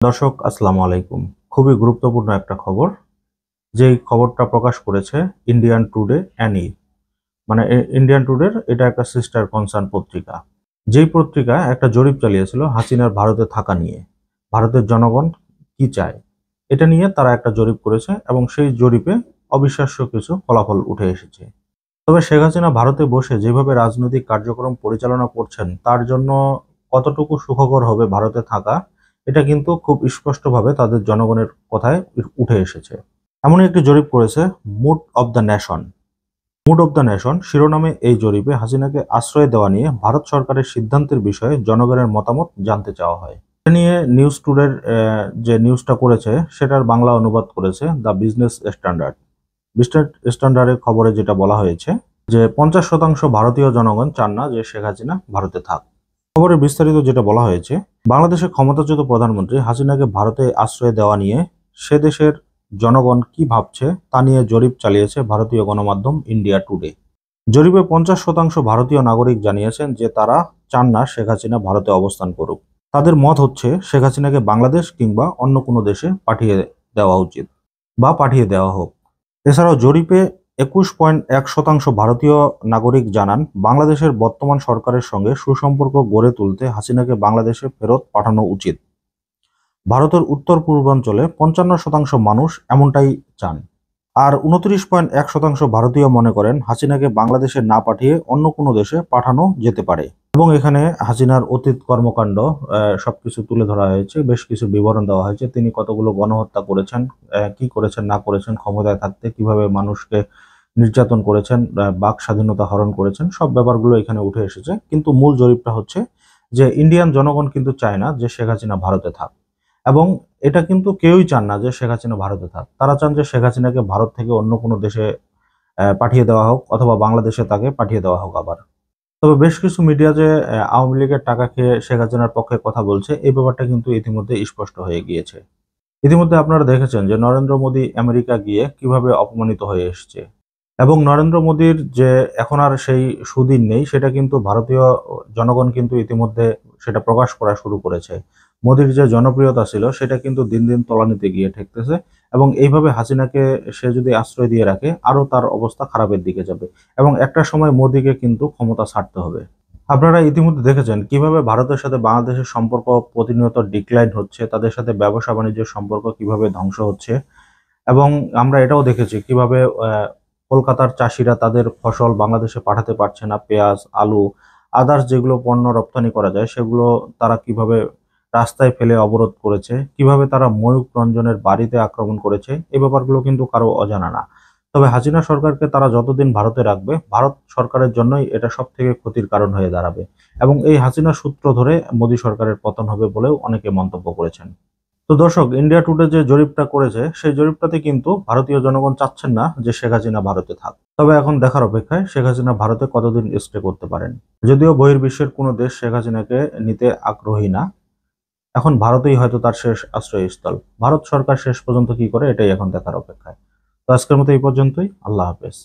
দর্শক আসসালামু আলাইকুম। খুবই গুরুত্বপূর্ণ একটা খবর, যেই খবরটা প্রকাশ করেছে ইন্ডিয়ান টুডে অ্যানি। মানে ইন্ডিয়ান টুডের এটা একটা সিস্টার কনসার্ন পত্রিকা। যেই পত্রিকা একটা জরিপ চালিয়েছিল হাসিনার ভারতে থাকা নিয়ে, ভারতের জনগণ কি চায় এটা নিয়ে তারা একটা জরিপ করেছে এবং সেই জরিপে অবিশ্বাস্য কিছু ফলাফল উঠে এসেছে। তবে শেখ হাসিনা ভারতে বসে যেভাবে রাজনৈতিক কার্যক্রম পরিচালনা করছেন তার জন্য কতটুকু সুখকর হবে ভারতে থাকা, এটা কিন্তু খুব স্পষ্টভাবে তাদের জনগণের কথায় উঠে এসেছে। এমনই একটি জরিপ করেছে mood of the nation. Mood of the nation শিরোনামে এই জরিপে হাসিনাকে আশ্রয় দেওয়া নিয়ে ভারত সরকারের সিদ্ধান্তের বিষয়ে জনগণের মতামত জানতে চাওয়া হয়। এটা নিয়ে নিউজ টুডের যে নিউজটা করেছে সেটার বাংলা অনুবাদ করেছে দ্য বিজনেস স্ট্যান্ডার্ড। বিজনেস স্ট্যান্ডার্ডের খবরে যেটা বলা হয়েছে যে 50% ভারতীয় জনগণ চান না যে শেখ হাসিনা ভারতে থাক। খবরের বিস্তারিত যেটা বলা হয়েছে, বাংলাদেশের ক্ষমতাচ্যুত প্রধানমন্ত্রী হাসিনাকে ভারতে আশ্রয় দেওয়া নিয়ে সে দেশের জনগণ কি ভাবছে তা নিয়ে জরিপ চালিয়েছে ভারতীয় গণমাধ্যম ইন্ডিয়া টুডে। জরিপে 50% ভারতীয় নাগরিক জানিয়েছেন যে তারা চান না শেখ হাসিনা ভারতে অবস্থান করুক। তাদের মত হচ্ছে শেখ হাসিনাকে বাংলাদেশ কিংবা অন্য কোনো দেশে পাঠিয়ে দেওয়া উচিত বা পাঠিয়ে দেওয়া হোক। এছাড়াও জরিপে 21.1% ভারতীয় নাগরিক জানান বাংলাদেশের বর্তমান সরকারের সঙ্গে সুসম্পর্ক গড়ে তুলতে হাসিনাকে বাংলাদেশে ফেরত পাঠানো উচিত। ভারতের উত্তর পূর্বাঞ্চলে 55% মানুষ এমনটাই চান। আর 29.1% ভারতীয় মনে করেন হাসিনাকে বাংলাদেশে না পাঠিয়ে অন্য কোনো দেশে পাঠানো যেতে পারে। এবং এখানে হাসিনার অতীত কর্মকাণ্ড সবকিছু তুলে ধরা হয়েছে, বেশ কিছু বিবরণ দেওয়া হয়েছে। তিনি কতগুলো গণহত্যা করেছেন, কি করেছেন না করেছেন, ক্ষমতায় থাকতে কিভাবে মানুষকে নির্যাতন করেছেন, বাক স্বাধীনতা হরণ করেছেন, সব ব্যাপারগুলো এখানে উঠে এসেছে। কিন্তু মূল জরিপটা হচ্ছে যে ইন্ডিয়ান জনগণ কিন্তু চায় না যে শেখ হাসিনা ভারতে থাক, এবং এটা কিন্তু কেউই চান না যে শেখ হাসিনা ভারতে থাক। তারা চান যে শেখ হাসিনাকে ভারত থেকে অন্য কোনো দেশে পাঠিয়ে দেওয়া হোক অথবা বাংলাদেশে তাকে পাঠিয়ে দেওয়া হোক আবার। তবে বেশ কিছু মিডিয়া যে আওয়ামী লীগের টাকা খেয়ে শেখ হাসিনার পক্ষে কথা বলছে, এই ব্যাপারটা কিন্তু ইতিমধ্যে স্পষ্ট হয়ে গিয়েছে। ইতিমধ্যে আপনারা দেখেছেন যে নরেন্দ্র মোদী আমেরিকা গিয়ে কিভাবে অপমানিত হয়ে এসেছে, এবং নরেন্দ্র মোদীর যে এখন আর সেই সুদিন নেই সেটা কিন্তু ভারতীয় জনগণ কিন্তু ইতিমধ্যে সেটা প্রকাশ করা শুরু করেছে। মোদীর যে জনপ্রিয়তা ছিল সেটা কিন্তু দিন দিন তলানিতে গিয়ে ঠেকতেছে, এবং এইভাবে হাসিনাকে সে যদি আশ্রয় দিয়ে রাখে আরো তার অবস্থা খারাপের দিকে যাবে, এবং একটা সময় মোদীকে কিন্তু ক্ষমতা ছাড়তে হবে। আপনারা ইতিমধ্যে দেখেছেন কিভাবে ভারতের সাথে বাংলাদেশের সম্পর্ক প্রতিনিয়ত ডিক্লাইন হচ্ছে, তাদের সাথে ব্যবসা বাণিজ্যের সম্পর্ক কিভাবে ধ্বংস হচ্ছে। এবং আমরা এটাও দেখেছি কিভাবে কলকাতার চাষিরা তাদের ফসল বাংলাদেশে পাঠাতে পারছে না, পেঁয়াজ, আলু, আদার্স যেগুলো পণ্য রপ্তানি করা যায় সেগুলো তারা কিভাবে রাস্তায় ফেলে অবরোধ করেছে, কিভাবে তারা ময়ূক রঞ্জনের বাড়িতে আক্রমণ করেছে, এই ব্যাপারগুলো কিন্তু কারো অজানা না। তবে হাসিনা সরকারকে তারা যতদিন ভারতে রাখবে, ভারত সরকারের জন্যই এটা সব থেকে ক্ষতির কারণ হয়ে দাঁড়াবে, এবং এই হাসিনা সূত্র ধরে মোদী সরকারের পতন হবে বলেও অনেকে মন্তব্য করেছেন। তো দর্শক, ইন্ডিয়া টুডে যে জরিপটা করেছে সেই জরিপটাতে কিন্তু ভারতীয় জনগণ চাচ্ছেন না যে শেখ হাসিনা ভারতে থাক। তবে এখন দেখার অপেক্ষায় শেখ হাসিনা ভারতে কতদিন স্টে করতে পারেন। যদিও বহির্বিশ্বের কোনো দেশ শেখ হাসিনাকে নিতে আগ্রহী না, এখন ভারতেই হয়তো তার শেষ আশ্রয়স্থল। ভারত সরকার শেষ পর্যন্ত কি করে এটাই এখন দেখার অপেক্ষায়। তো আজকের মতো এই পর্যন্তই। আল্লাহ হাফেজ।